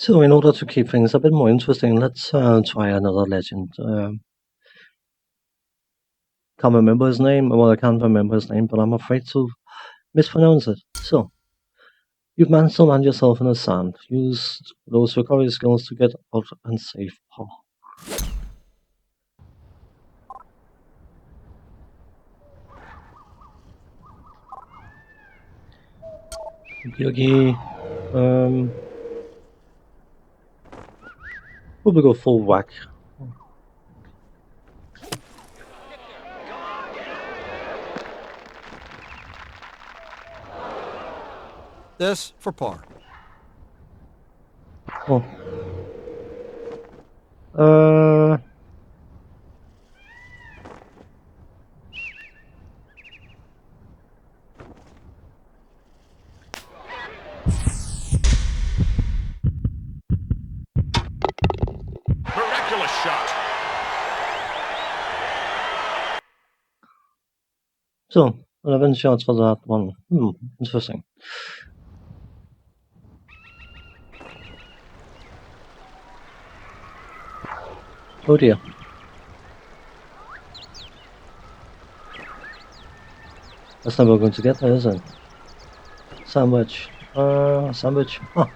So, in order to keep things a bit more interesting, let's try another legend. Can't remember his name. Well, I can't remember his name, but I'm afraid to mispronounce it. So, you've managed to land yourself in the sand. Use those recovery skills to get out and save Paul. Yogi, probably go full whack. This for par. Oh. Miraculous shot. So, 11 shots for that one. Interesting. Oh dear. That's never going to get there, is it? Sandwich. Sandwich. Huh.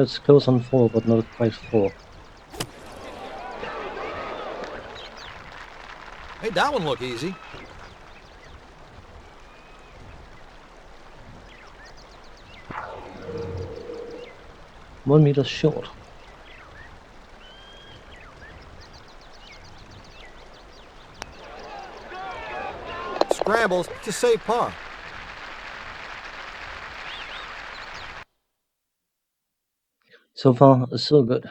It's close on 4, but not quite 4. Hey, that one look easy. One meter short. Scrambles to save par. So far, so good.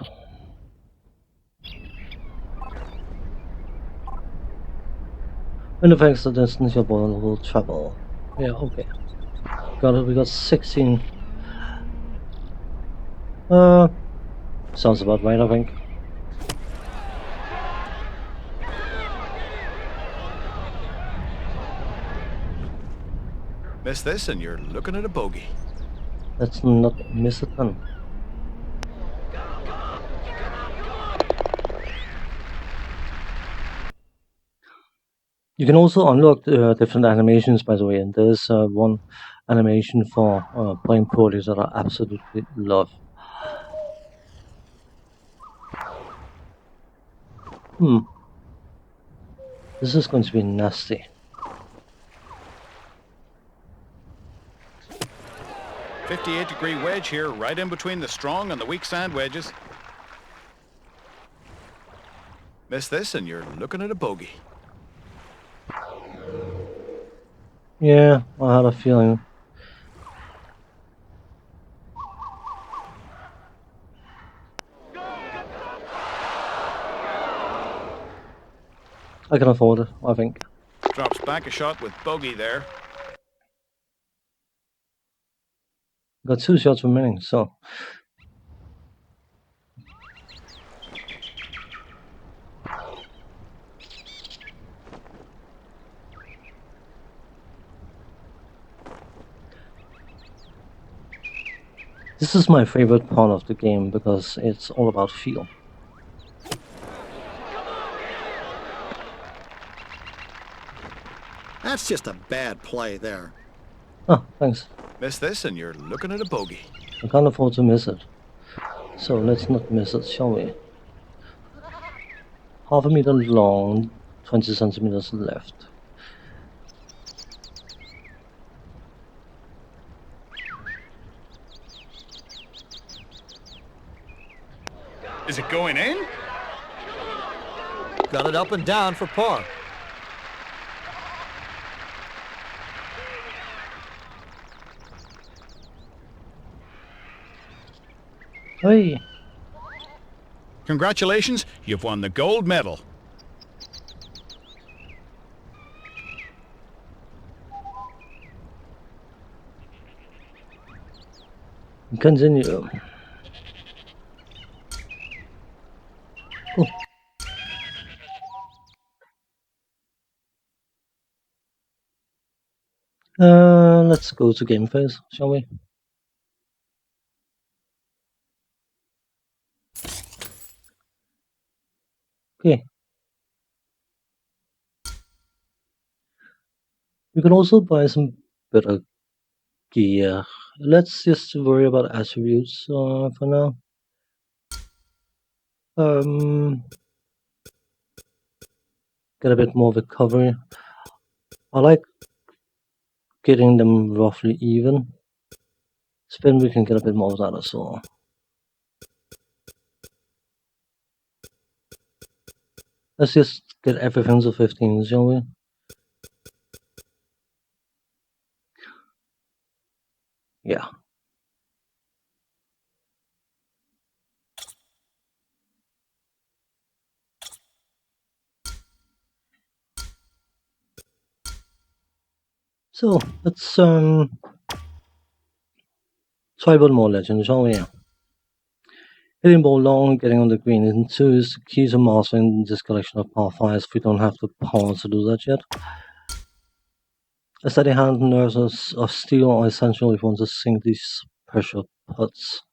When affects the distance your ball will travel. Yeah, okay. Got it, we got 16. Sounds about right, I think. Miss this and you're looking at a bogey. Let's not miss it then. You can also unlock different animations, by the way, and there's one animation for playing poorly that I absolutely love. This is going to be nasty. 58-degree wedge here, right in between the strong and the weak sand wedges. Miss this and you're looking at a bogey. Yeah, I had a feeling. I can afford it, I think. Drops back a shot with bogey there. Got 2 shots remaining, so. This is my favorite part of the game because it's all about feel. That's just a bad play there. Ah, thanks. Miss this and you're looking at a bogey. I can't afford to miss it. So let's not miss it, shall we? Half a meter long, 20 centimeters left. Is it going in? Got it up and down for par. Hey! Congratulations, you've won the gold medal. Continue. let's go to game phase, shall we? Okay. We can also buy some better gear. Let's just worry about attributes for now. Get a bit more recovery. I like getting them roughly even. Spin, we can get a bit more of that as well. Let's just get everything to 15, shall we? Yeah. So let's try one more legend, shall we? Hitting ball long, getting on the green in 2 is the key to mastering this collection of par 5s. We don't have the power to do that yet. A steady hand and nerves of steel are essential if you want to sink these pressure putts.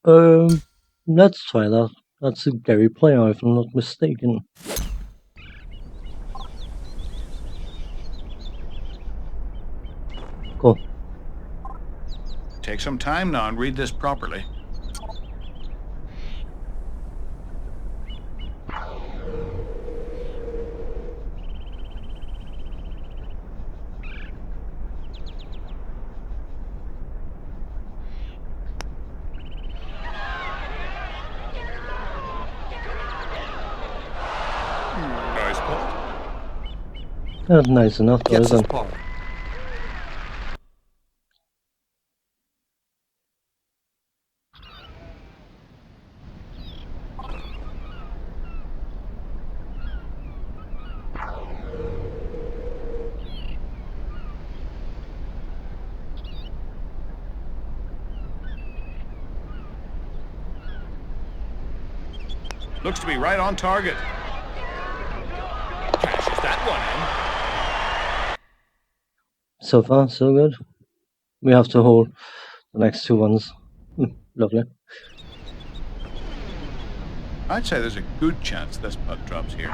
Let's try that. That's a Gary player, if I'm not mistaken. Cool. Take some time now and read this properly. Nice putt. That's nice enough, though, Gets his isn't it? par. Looks to be right on target. Cashes that one in. So far, so good. We have to hold the next 2 ones. Lovely. I'd say there's a good chance this putt drops here.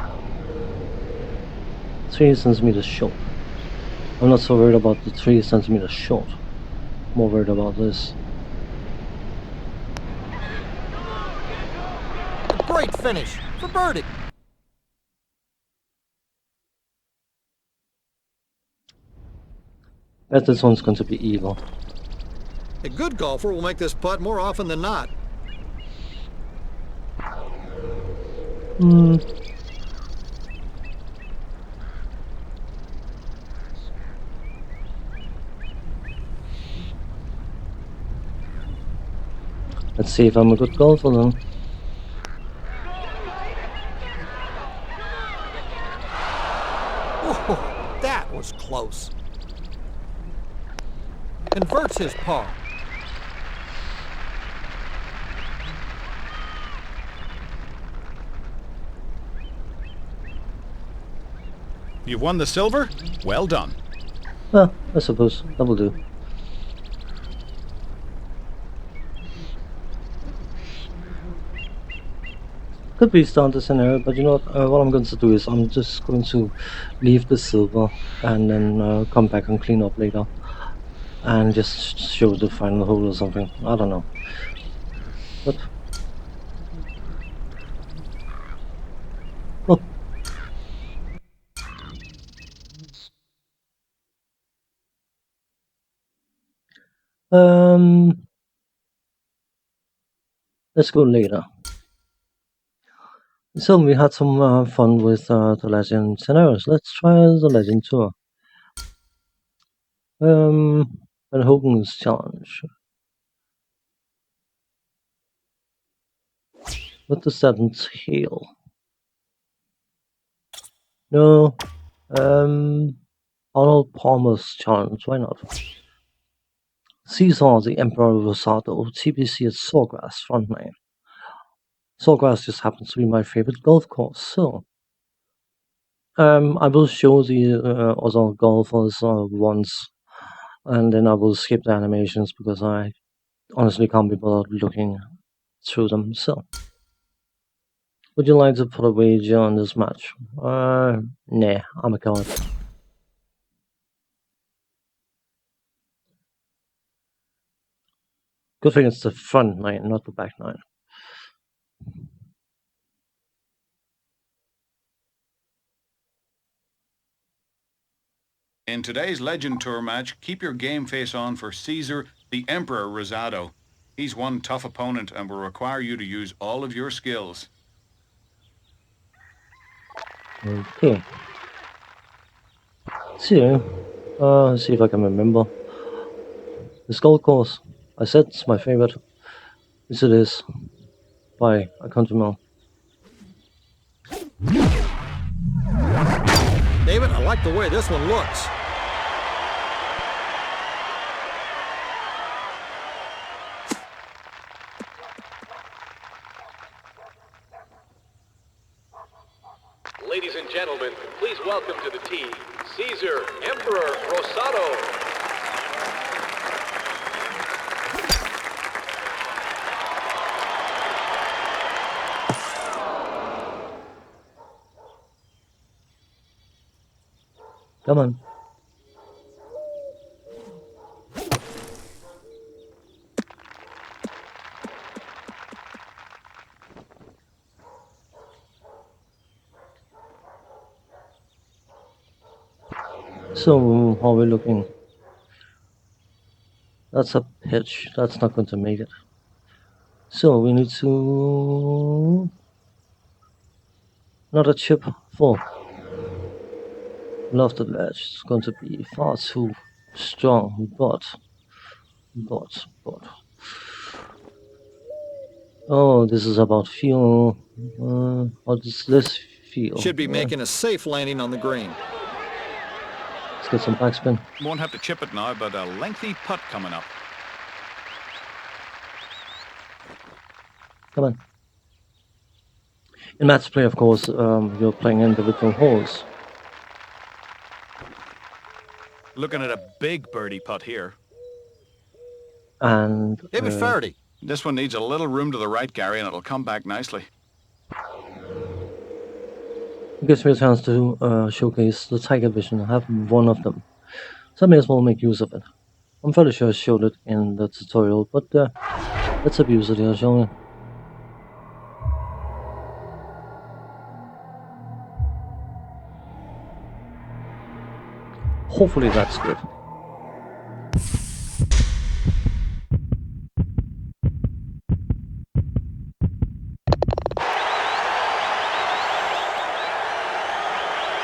3 centimeters short. I'm not so worried about the 3 centimeters short. More worried about this. A great finish for birdie. Bet this one's going to be evil. A good golfer will make this putt more often than not. Let's see if I'm a good golfer then. Oh, that was close. Converts his par. You've won the silver? Well done. Well, I suppose that will do. Could be starter scenario, but you know what I'm going to do is I'm just going to leave the silver and then come back and clean up later and just show the final hole or something. I don't know. But oh. Let's go later. So we had some fun with the Legend scenarios. Let's try the Legend tour. And Hogan's challenge. What does that entail? No. Arnold Palmer's challenge. Why not? Caesar, the Emperor Rosado, TBC at Sawgrass, frontman. Sawgrass just happens to be my favorite golf course, so I will show the other golfers once, and then I will skip the animations because I honestly can't be bothered looking through them. So, would you like to put a wager on this match? Nah, I'm a coward. Good thing it's the front nine, not the back nine. In today's Legend Tour match, keep your game face on for Caesar, the Emperor Rosado. He's one tough opponent and will require you to use all of your skills. Okay. So, see if I can remember. The Skull Course. I said it's my favorite. Yes, it is. By a countryman. David, I like the way this one looks. Ladies and gentlemen, please welcome to the tee, Caesar Emperor Rosado. Come on. So, how are we looking? That's a pitch. That's not going to make it. So, we need to... Not a chip 4. Love the ledge. It's going to be far too strong, but... Oh, this is about feel. How does this feel? Should be making a safe landing on the green. Let's get some backspin. Won't have to chip it now, but a lengthy putt coming up. Come on. In match play, of course, you're playing individual holes. Looking at a big birdie putt here. And... David Faraday. This one needs a little room to the right, Gary, and it'll come back nicely. It gives me a chance to showcase the Tiger Vision. I have one of them. So I may as well make use of it. I'm fairly sure I showed it in the tutorial, but let's abuse it here, shall we? Hopefully that's good.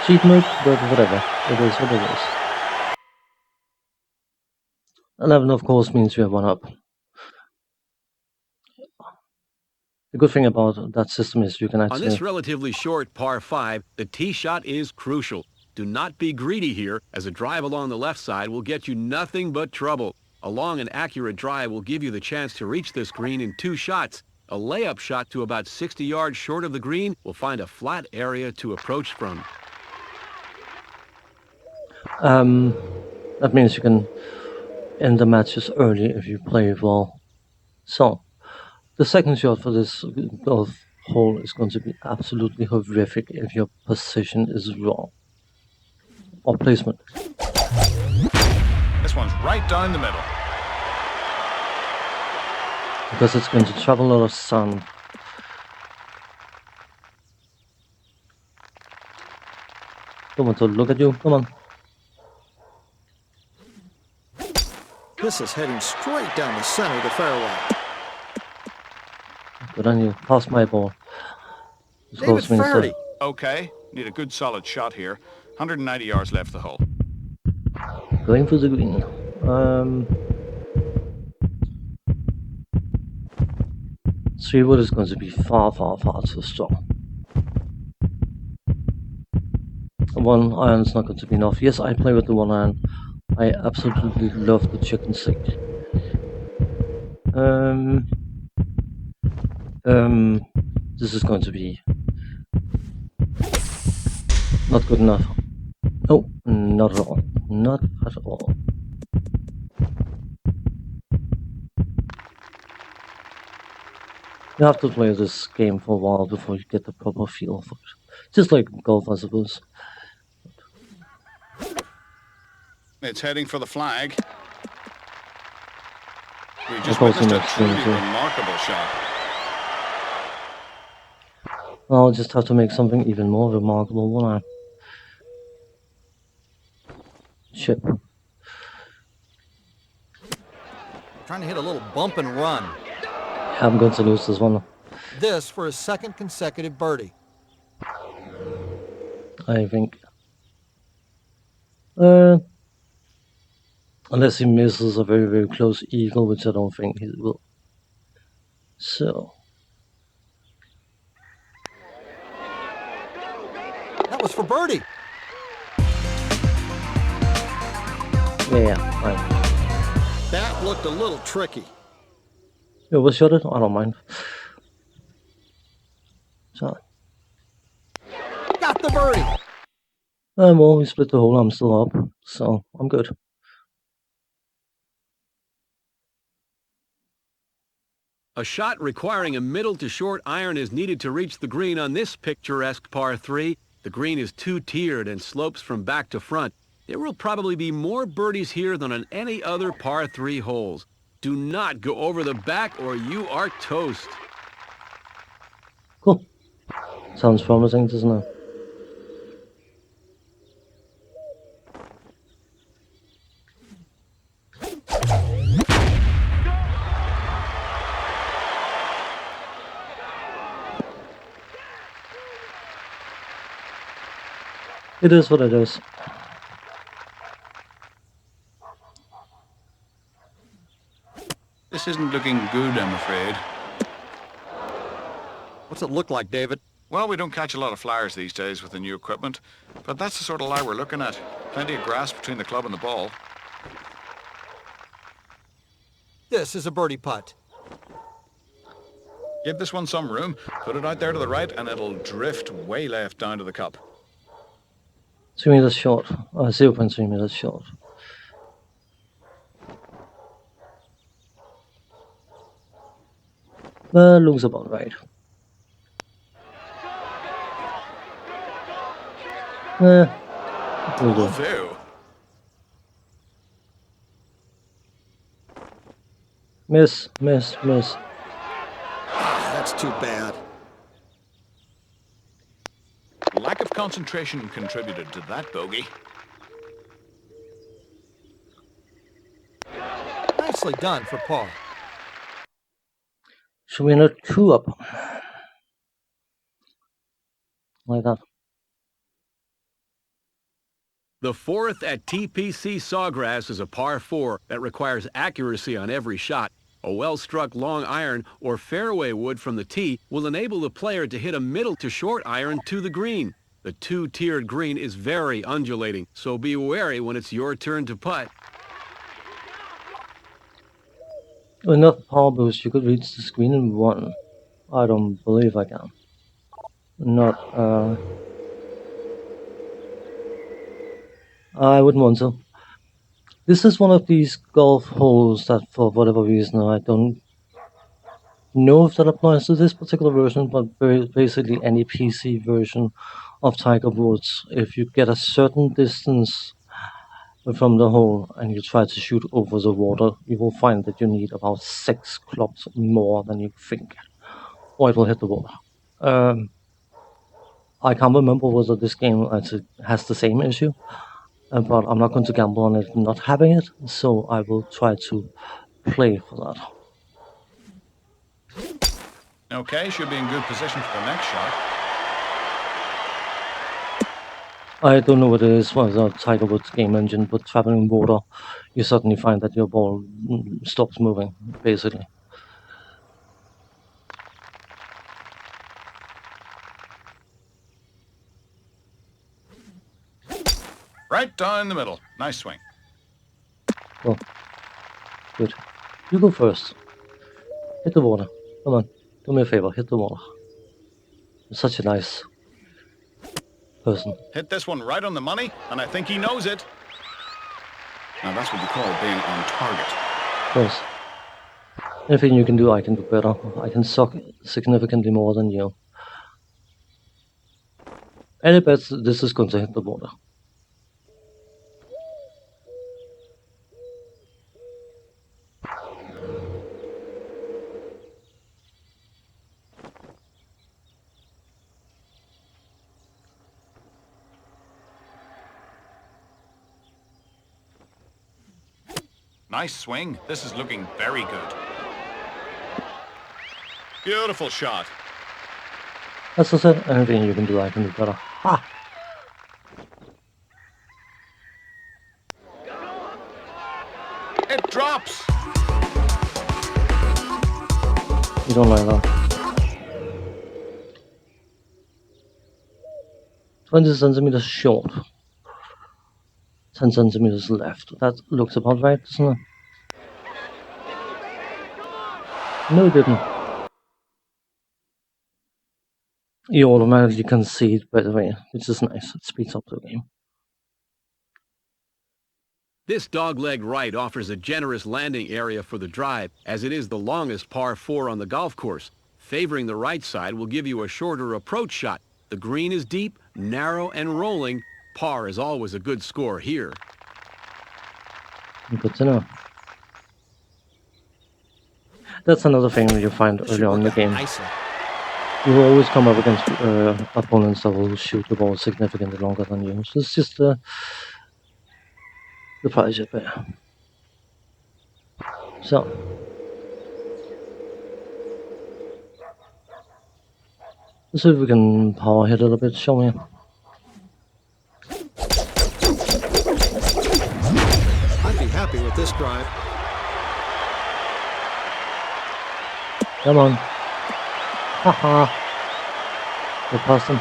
Cheat mode, but whatever. It is what it is. 11, of course, means we have one up. The good thing about that system is you can On actually... this relatively short par 5, the tee shot is crucial. Do not be greedy here, as a drive along the left side will get you nothing but trouble. A long and accurate drive will give you the chance to reach this green in 2 shots. A layup shot to about 60 yards short of the green will find a flat area to approach from. That means you can end the matches early if you play well. So, the second shot for this golf hole is going to be absolutely horrific if your position is wrong. Or placement. This one's right down the middle. Because it's going to travel a lot of sun. Don't want to look at you, come on. This is heading straight down the center of the fairway. Good on you, pass my ball. This David goes means Faraday. Okay, need a good solid shot here. 190 yards left the hole. going for the green. 3-wood is going to be far too strong. 1 iron's not going to be enough. Yes, I play with the 1 iron. I absolutely love the chicken stick. This is going to be Not good enough. No, not at all. Not at all. You have to play this game for a while before you get the proper feel for it. Just like golf, I suppose. It's heading for the flag. We Of just course, witnessed in a that truly game too. remarkable shot. I'll just have to make something even more remarkable, won't I? Shit. Trying to hit a little bump and run. Yeah, I'm going to lose this one, This for his second consecutive birdie. I think. Unless he misses a very, very close eagle, which I don't think he will. So. That was for birdie. Yeah, fine. That looked a little tricky. You overshot it? I don't mind. So. Got the birdie. Well, we split the hole, I'm still up, so I'm good. A shot requiring a middle to short iron is needed to reach the green on this picturesque par 3. The green is two-tiered and slopes from back to front. There will probably be more birdies here than on any other par 3 holes. Do not go over the back or you are toast. Cool. Sounds promising, doesn't it? It is what it is. This isn't looking good, I'm afraid. What's it look like, David? Well, we don't catch a lot of flyers these days with the new equipment, but that's the sort of lie we're looking at. Plenty of grass between the club and the ball. This is a birdie putt. Give this one some room, put it out there to the right, and it'll drift way left down to the cup. 3 meters short. 0.3 meters short. Looks about right. Will do. Oh, view. Miss, miss, miss. That's too bad. Lack of concentration contributed to that bogey. Nicely done for par. Should we enter 2 up? Like that. The fourth at TPC Sawgrass is a par 4 that requires accuracy on every shot. A well-struck long iron or fairway wood from the tee will enable the player to hit a middle to short iron to the green. The two-tiered green is very undulating, so be wary when it's your turn to putt. Enough power boost, you could reach the screen in 1. I don't believe I can. Not, I wouldn't want to. This is one of these golf holes that, for whatever reason, I don't know if that applies to this particular version, but basically any PC version of Tiger Woods, if you get a certain distance from the hole and you try to shoot over the water, you will find that you need about 6 clubs more than you think, or it will hit the water. I can't remember whether this game has the same issue, but I'm not going to gamble on it not having it, so I will try to play for that. Okay, should be in good position for the next shot. I don't know what it is with the Tiger Woods game engine, but traveling water, you suddenly find that your ball stops moving, basically. Right down the middle. Nice swing. Well, good. You go first. Hit the water. Come on. Do me a favor. Hit the water. It's such a nice... person. Hit this one right on the money, and I think he knows it. Now that's what you call being on target. Of course. Anything you can do, I can do better. I can suck significantly more than you. Any bets this is going to hit the water. Nice swing. This is looking very good. Beautiful shot. As I said, anything you can do, I can do better. Ha! It drops. You don't like that. 20 centimeters short. 10 centimeters left. That looks about right, doesn't it? No, it didn't. You automatically concede, by the way, which is nice. It speeds up the game. This dogleg right offers a generous landing area for the drive, as it is the longest par 4 on the golf course. Favoring the right side will give you a shorter approach shot. The green is deep, narrow, and rolling. Par is always a good score here. Good to know. That's another thing that you find early on in the game. Nicely. You will always come up against opponents that will shoot the ball significantly longer than you. So it's just the price you pay. So, let's see if we can power hit it a bit. Show me. I'd be happy with this drive. Come on. Haha. Go past him.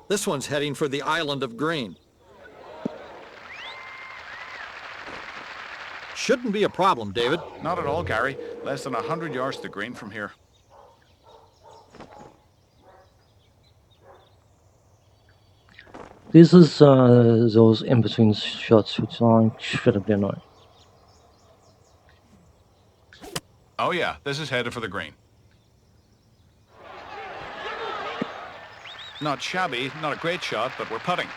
This one's heading for the island of green. Shouldn't be a problem, David. Not at all, Gary. Less than 100 yards to green from here. This is those in-between shots which are incredibly annoying. Oh yeah, this is headed for the green. Not shabby, not a great shot, but we're putting.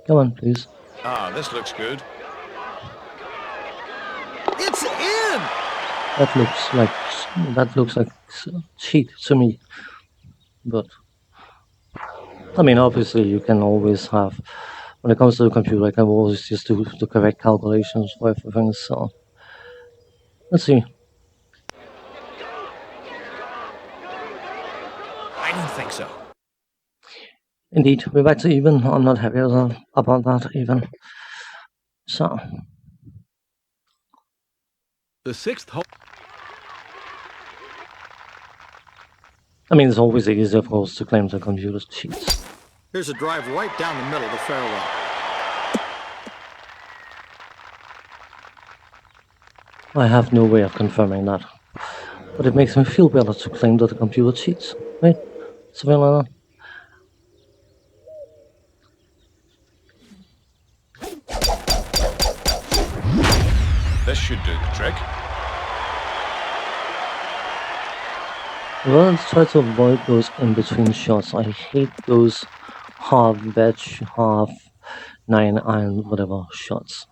Come on, please. Ah, this looks good. It's in! That looks like cheat to me. But I mean, obviously, you can always have. When it comes to the computer, I can always just do the correct calculations for everything. So let's see. I don't think so. Indeed, we're back to even. I'm not happy about that even. So The sixth hole. I mean, it's always easier, of course, to claim the computer cheats. Here's a drive right down the middle of the fairway. I have no way of confirming that, but it makes me feel better to claim that the computer cheats, right? Something like that. This should do the trick. Well, let's try to avoid those in-between shots. I hate those half wedge, half 9-iron, whatever shots.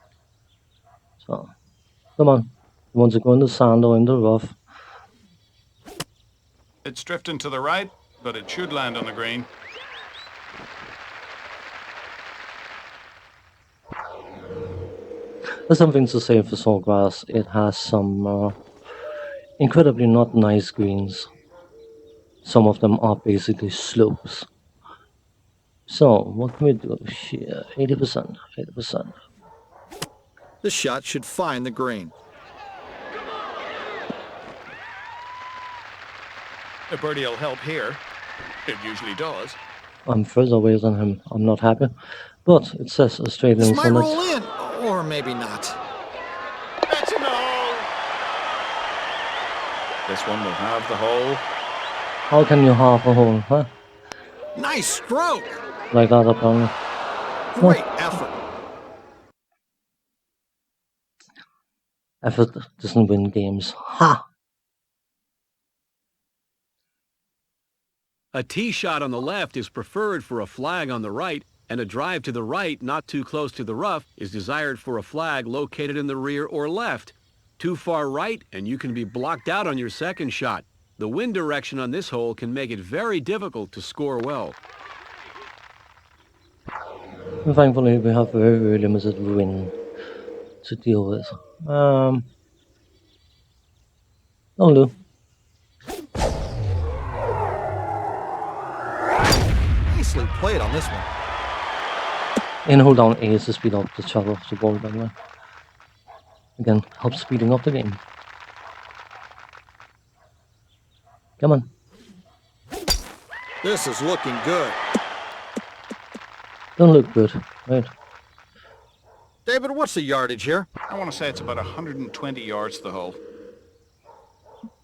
So, come on. You want to go in the sand or in the rough? It's drifting to the right, but it should land on the green. There's something to say for Sawgrass. It has some incredibly not nice greens. Some of them are basically slopes. So, what can we do here? 80%, 80%. This shot should find the green. A birdie will help here. It usually does. I'm further away than him. I'm not happy. But it says This Australians might on roll it. in, or maybe not. That's in the hole. This one will have the hole. How can you half a hole, huh? Nice stroke. Like that, apparently. Great effort. Effort doesn't win games. Ha! A tee shot on the left is preferred for a flag on the right, and a drive to the right, not too close to the rough, is desired for a flag located in the rear or left. Too far right, and you can be blocked out on your second shot. The wind direction on this hole can make it very difficult to score well. And thankfully, we have very, very limited wind to deal with. That'll do. Nicely played on this one. And hold down A to speed up the shot of the ball, by the way. Again, helps speeding up the game. Come on. This is looking good. Don't look good, right? David, what's the yardage here? I want to say it's about 120 yards to the hole.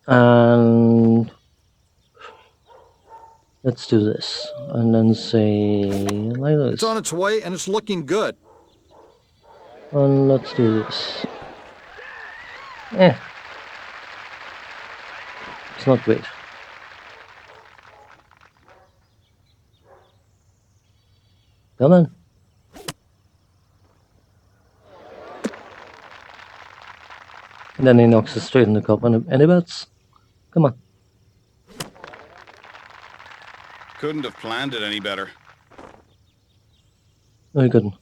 And let's do this. And then say like this. It's on its way, and it's looking good. And let's do this. It's not great. Come on. And then he knocks it straight in the cup. And any bets? Come on. Couldn't have planned it any better. No, he couldn't.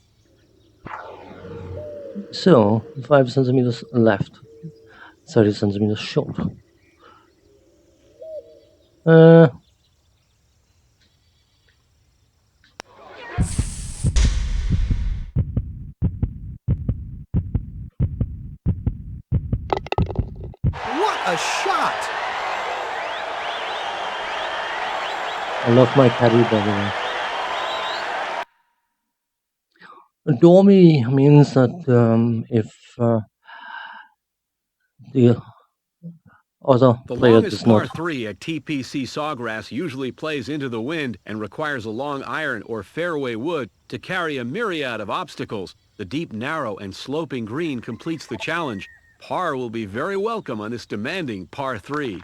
So, 5 centimeters left. 30 centimeters short. What a shot! I love my caddy, by the way. Dormy means that if the other The player longest does not... par 3 at TPC Sawgrass usually plays into the wind and requires a long iron or fairway wood to carry a myriad of obstacles. The deep, narrow, and sloping green completes the challenge. Par will be very welcome on this demanding par 3.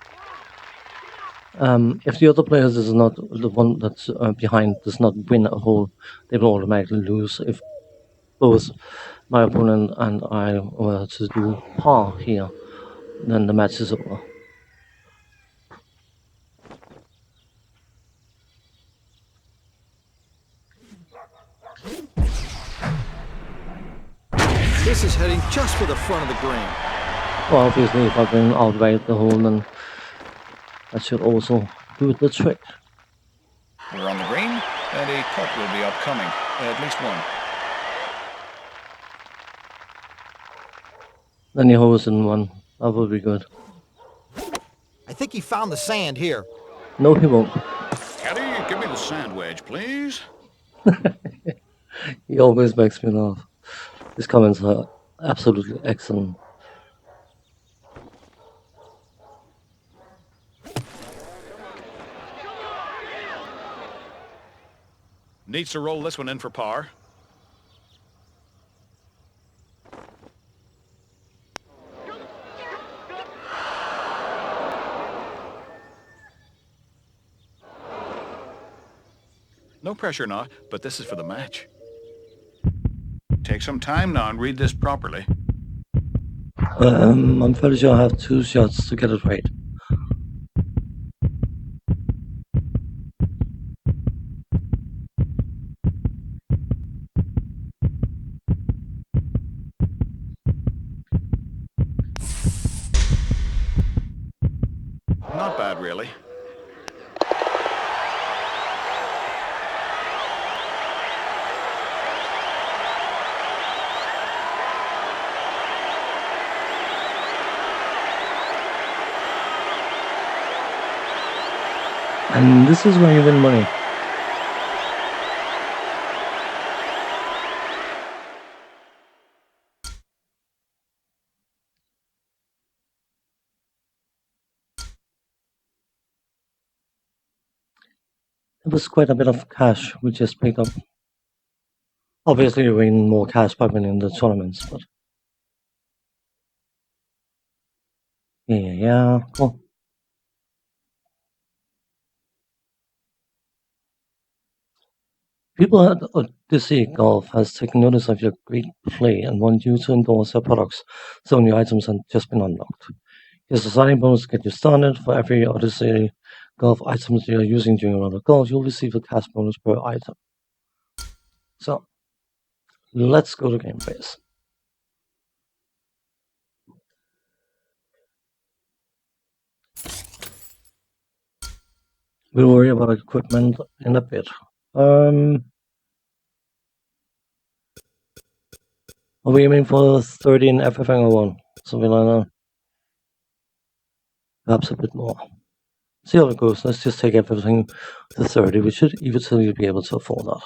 If the other player is not the one that's behind does not win a hole, they will automatically lose. If both my opponent and I were to do par here, then the match is over. This is heading just for the front of the green. Well, obviously, if I can outright the hole, then that should also do the trick. We're on the green, and a putt will be upcoming. At least one. Then he holes in one. That would be good. I think he found the sand here. No, he won't. Caddy, give me the sand wedge, please. He always makes me laugh. His comments are absolutely excellent. Needs to roll this one in for par. No pressure now, but this is for the match. Take some time now and read this properly. I'm fairly sure I have 2 shots to get it right. Not bad, really. And this is where you win money. It was quite a bit of cash we just picked up. Obviously, you win more cash by winning the tournaments, but yeah, cool. People at Odyssey Golf has taken notice of your great play and want you to endorse their products, so new items have just been unlocked. Here's a signing bonus to get you started. For every Odyssey Golf items you are using during a round of golf, you'll receive a cash bonus per item. So, let's go to game phase. We'll worry about equipment in a bit. Are we aiming for 30 in everything or one? Something like that. Perhaps a bit more. See how it goes. Let's just take everything to 30. We should eventually be able to afford that.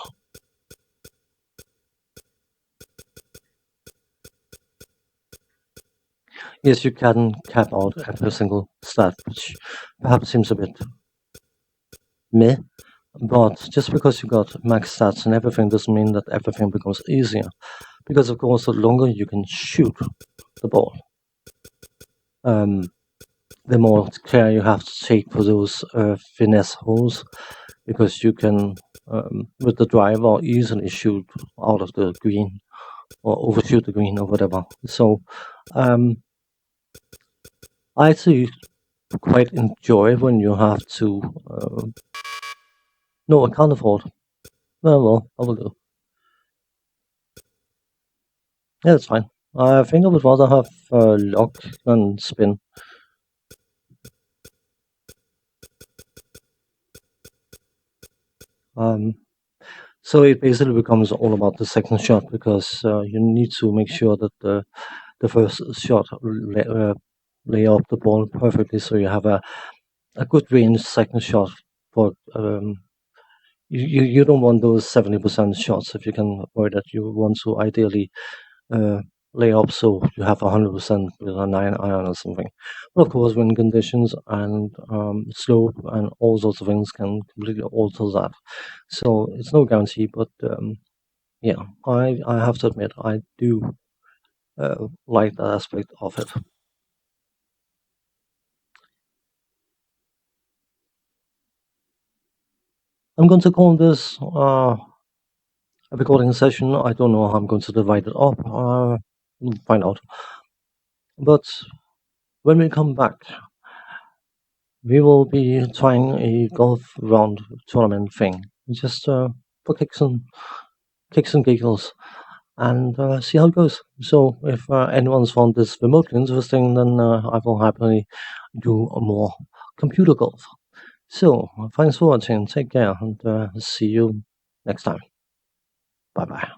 Yes, you can cap out every single stat, which perhaps seems a bit meh. But just because you got max stats and everything doesn't mean that everything becomes easier. Because of course, the longer you can shoot the ball, the more care you have to take for those finesse holes, because you can, with the driver, easily shoot out of the green or overshoot the green or whatever. So I actually quite enjoy when you have to. No, I can't afford. Well, I will do. Yeah, it's fine. I think I would rather have luck than spin. So it basically becomes all about the second shot, because you need to make sure that the first shot lay off the ball perfectly, so you have a good range second shot. For you don't want those 70% shots if you can avoid that. You want to ideally lay up so you have 100% with a 9 iron or something. But of course, wind conditions and slope and all sorts of things can completely alter that. So it's no guarantee, but yeah, I have to admit I do like that aspect of it. I'm going to call this a recording session. I don't know how I'm going to divide it up. We'll find out. But when we come back, we will be trying a golf round tournament thing, just for kicks and giggles, and see how it goes. So if anyone's found this remotely interesting, then I will happily do more computer golf. So thanks for watching. Take care, and see you next time. Bye bye.